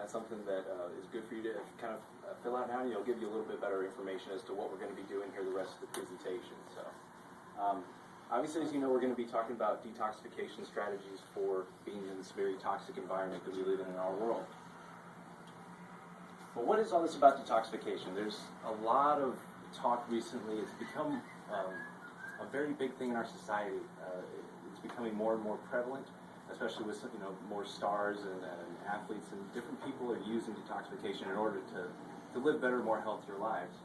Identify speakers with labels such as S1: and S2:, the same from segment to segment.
S1: That's something that is good for you to kind of fill out now, and it'll give you a little bit better information as to what we're going to be doing here the rest of the presentation. So, obviously, as you know, we're going to be talking about detoxification strategies for being in this very toxic environment that we live in our world. But what is all this about detoxification? There's a lot of talk recently. It's become a very big thing in our society. It's becoming more and more prevalent, especially with more stars and athletes, and different people are using detoxification in order to live better, more healthier lives.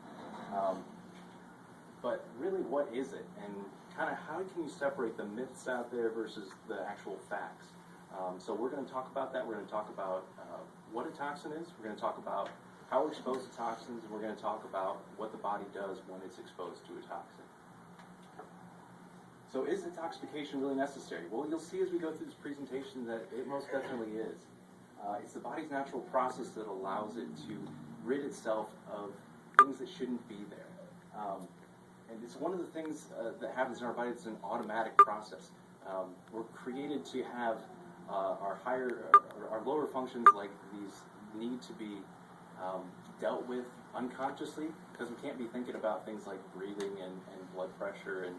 S1: But really, what is it, and kind of how can you separate the myths out there versus the actual facts? So we're going to talk about that. We're going to talk about what a toxin is. We're going to talk about how we're exposed to toxins, and we're going to talk about what the body does when it's exposed to a toxin. So is detoxification really necessary? Well, you'll see as we go through this presentation that it most definitely is. It's the body's natural process that allows it to rid itself of things that shouldn't be there. And it's one of the things that happens in our body. It's an automatic process. We're created to have our lower functions, like these, need to be dealt with unconsciously, because we can't be thinking about things like breathing and blood pressure and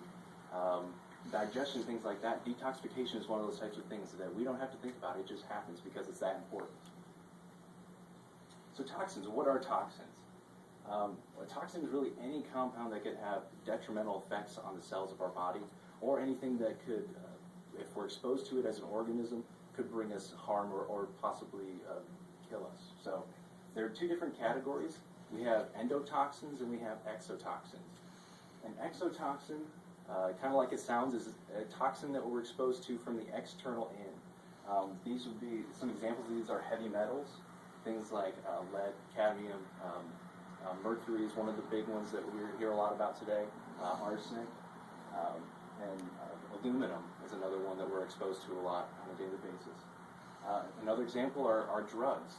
S1: digestion, things like that. Detoxification is one of those types of things that we don't have to think about. It just happens because it's that important. So toxins, what are toxins? A toxin is really any compound that could have detrimental effects on the cells of our body, or anything that could, if we're exposed to it as an organism, could bring us harm or possibly kill us. So there are two different categories. We have endotoxins and we have exotoxins. An exotoxin, kind of like it sounds, is a toxin that we're exposed to from the external in. These would be, some examples of these are heavy metals, things like lead, cadmium, mercury is one of the big ones that we hear a lot about today, arsenic, and aluminum is another one that we're exposed to a lot on a daily basis. Another example are drugs.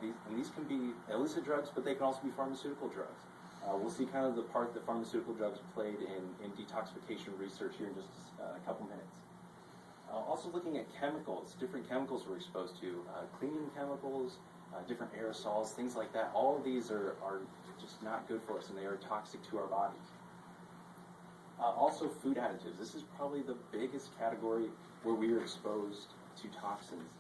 S1: These can be illicit drugs, but they can also be pharmaceutical drugs. We'll see kind of the part that pharmaceutical drugs played in detoxification research here in just a couple minutes. Also looking at chemicals, different chemicals we're exposed to, cleaning chemicals, different aerosols, things like that. All of these are just not good for us, and they are toxic to our bodies. Also food additives. This is probably the biggest category where we are exposed to toxins.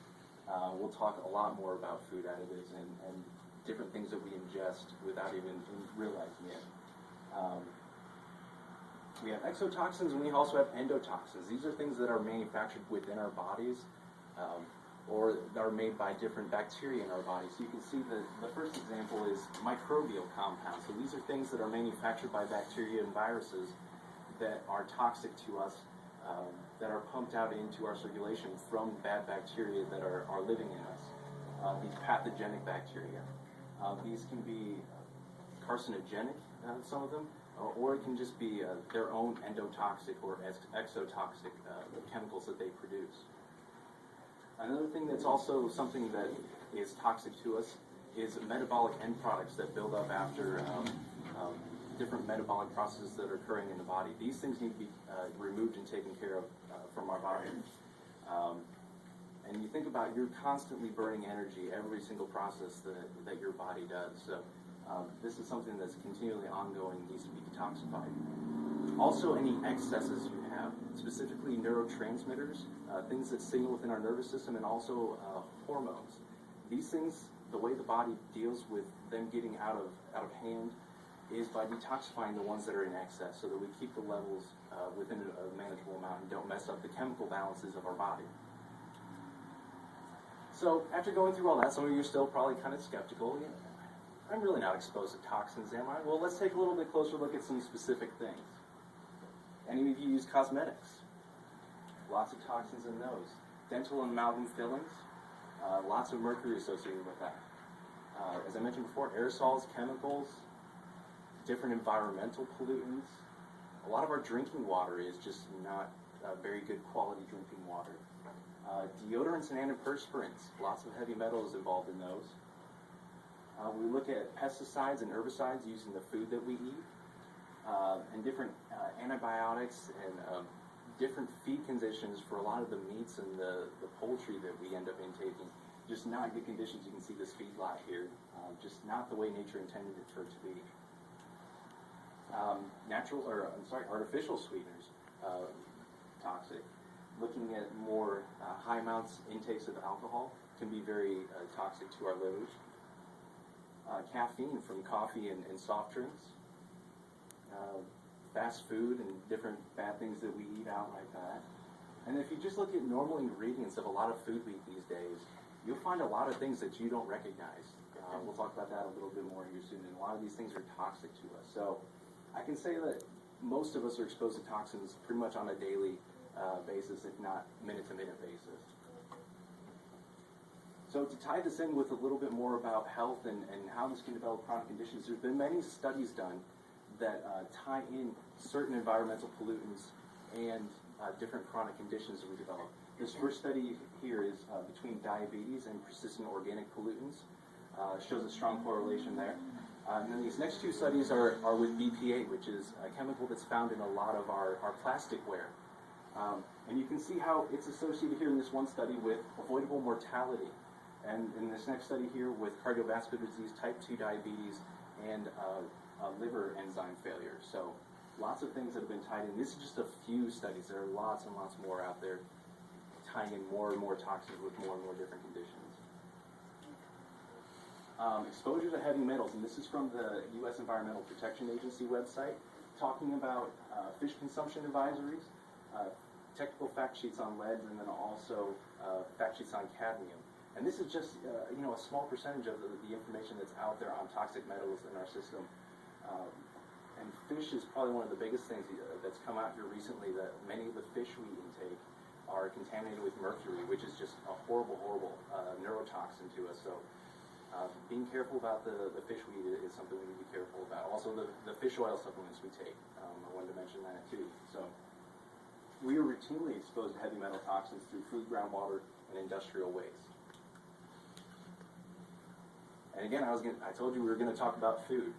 S1: We'll talk a lot more about food additives and different things that we ingest without even realizing it. We have exotoxins, and we also have endotoxins. These are things that are manufactured within our bodies, or that are made by different bacteria in our bodies. So you can see the first example is microbial compounds. So these are things that are manufactured by bacteria and viruses that are toxic to us, that are pumped out into our circulation from bad bacteria that are living in us. These pathogenic bacteria. These can be carcinogenic, some of them, or it can just be their own endotoxic or exotoxic chemicals that they produce. Another thing that's also something that is toxic to us is metabolic end products that build up after different metabolic processes that are occurring in the body. These things need to be removed and taken care of from our body. And you think about, you're constantly burning energy every single process that your body does. So this is something that's continually ongoing, needs to be detoxified. Also, any excesses you have, specifically neurotransmitters, things that signal within our nervous system, and also hormones. These things, the way the body deals with them getting out of hand is by detoxifying the ones that are in excess, so that we keep the levels within a manageable amount and don't mess up the chemical balances of our body. So after going through all that, some of you are still probably kind of skeptical. I'm really not exposed to toxins, am I? Well, let's take a little bit closer look at some specific things. Any of you use cosmetics? Lots of toxins in those. Dental and amalgam fillings, lots of mercury associated with that. As I mentioned before, aerosols, chemicals, different environmental pollutants. A lot of our drinking water is just not very good quality drinking water. Deodorants and antiperspirants, lots of heavy metals involved in those. We look at pesticides and herbicides used in the food that we eat, and different antibiotics and different feed conditions for a lot of the meats and the poultry that we end up intaking. Just not good conditions. You can see this feedlot here, just not the way nature intended it for it to be. Artificial sweeteners, toxic. Looking at more high amounts intakes of alcohol can be very toxic to our livers. Caffeine from coffee and soft drinks. Fast food and different bad things that we eat out like that. And if you just look at normal ingredients of a lot of food we eat these days, you'll find a lot of things that you don't recognize. We'll talk about that a little bit more here soon, and a lot of these things are toxic to us. So I can say that most of us are exposed to toxins pretty much on a daily basis, if not minute-to-minute basis. So to tie this in with a little bit more about health and how this can develop chronic conditions, there's been many studies done that tie in certain environmental pollutants and different chronic conditions that we develop. This first study here is between diabetes and persistent organic pollutants. Shows a strong correlation there. And then these next two studies are with BPA, which is a chemical that's found in a lot of our plasticware. And you can see how it's associated here in this one study with avoidable mortality. And in this next study here with cardiovascular disease, type 2 diabetes, and liver enzyme failure. So lots of things that have been tied in. This is just a few studies. There are lots and lots more out there tying in more and more toxins with more and more different conditions. Exposure to heavy metals, and this is from the U.S. Environmental Protection Agency website, talking about fish consumption advisories, technical fact sheets on lead, and then also fact sheets on cadmium. And this is just a small percentage of the information that's out there on toxic metals in our system. And fish is probably one of the biggest things that's come out here recently, that many of the fish we intake are contaminated with mercury, which is just a horrible, horrible neurotoxin to us. So being careful about the fish we eat is something we need to be careful about. Also the fish oil supplements we take, I wanted to mention that too. So we are routinely exposed to heavy metal toxins through food, groundwater, and industrial waste. And again, I told you we were going to talk about food.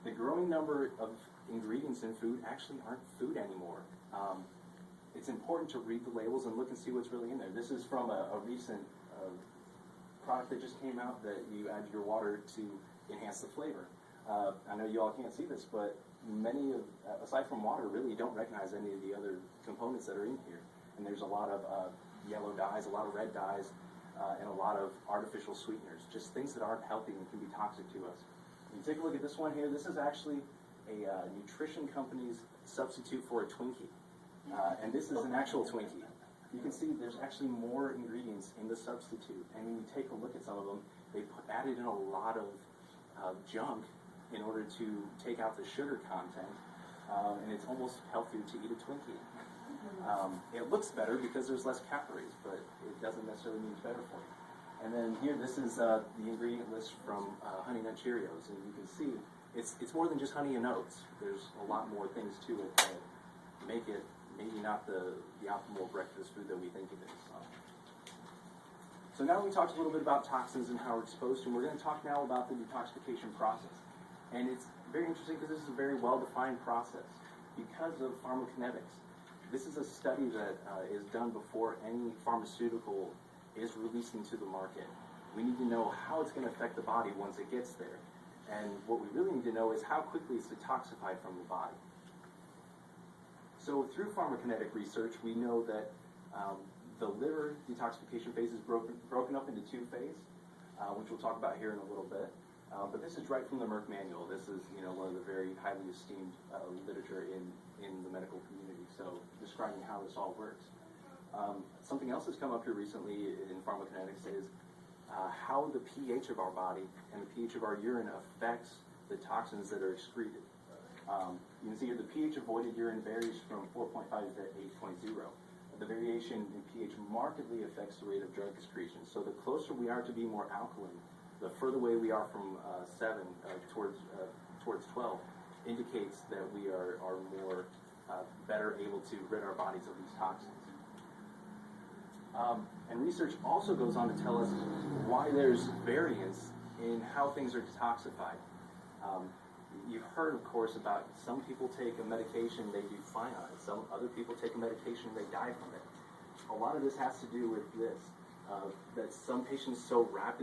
S1: The growing number of ingredients in food actually aren't food anymore. It's important to read the labels and look and see what's really in there. This is from a recent product that just came out that you add your water to enhance the flavor. I know you all can't see this, but many of, aside from water, really you don't recognize any of the other components that are in here. And there's a lot of yellow dyes, a lot of red dyes, and a lot of artificial sweeteners, just things that aren't healthy and can be toxic to us. You take a look at this one here. This is actually a nutrition company's substitute for a Twinkie. And this is an actual Twinkie. You can see there's actually more ingredients in the substitute. And when you take a look at some of them, they added in a lot of junk in order to take out the sugar content. And it's almost healthier to eat a Twinkie. It looks better because there's less calories, but it doesn't necessarily mean it's better for you. And then here, this is the ingredient list from Honey Nut Cheerios, and you can see it's more than just honey and oats. There's a lot more things to it that make it maybe not the optimal breakfast food that we think it is. So now we talked a little bit about toxins and how we're exposed to them. We're going to talk now about the detoxification process. And it's very interesting because this is a very well-defined process because of pharmacokinetics. This is a study that is done before any pharmaceutical is released into the market. We need to know how it's going to affect the body once it gets there. And what we really need to know is how quickly it's detoxified from the body. So through pharmacokinetic research, we know that the liver detoxification phase is broken up into two phases, which we'll talk about here in a little bit. But this is right from the Merck manual. This is one of the very highly esteemed literature in the medical community. So describing how this all works. Something else that's come up here recently in pharmacokinetics is how the pH of our body and the pH of our urine affects the toxins that are excreted. You can see here the pH avoided urine varies from 4.5 to 8.0. The variation in pH markedly affects the rate of drug excretion. So the closer we are to being more alkaline, the further away we are from 7 towards 12 indicates that we are more better able to rid our bodies of these toxins. And research also goes on to tell us why there's variance in how things are detoxified. You've heard, of course, about some people take a medication, they do fine on it. Some other people take a medication, they die from it. A lot of this has to do with this. that some patients so rapidly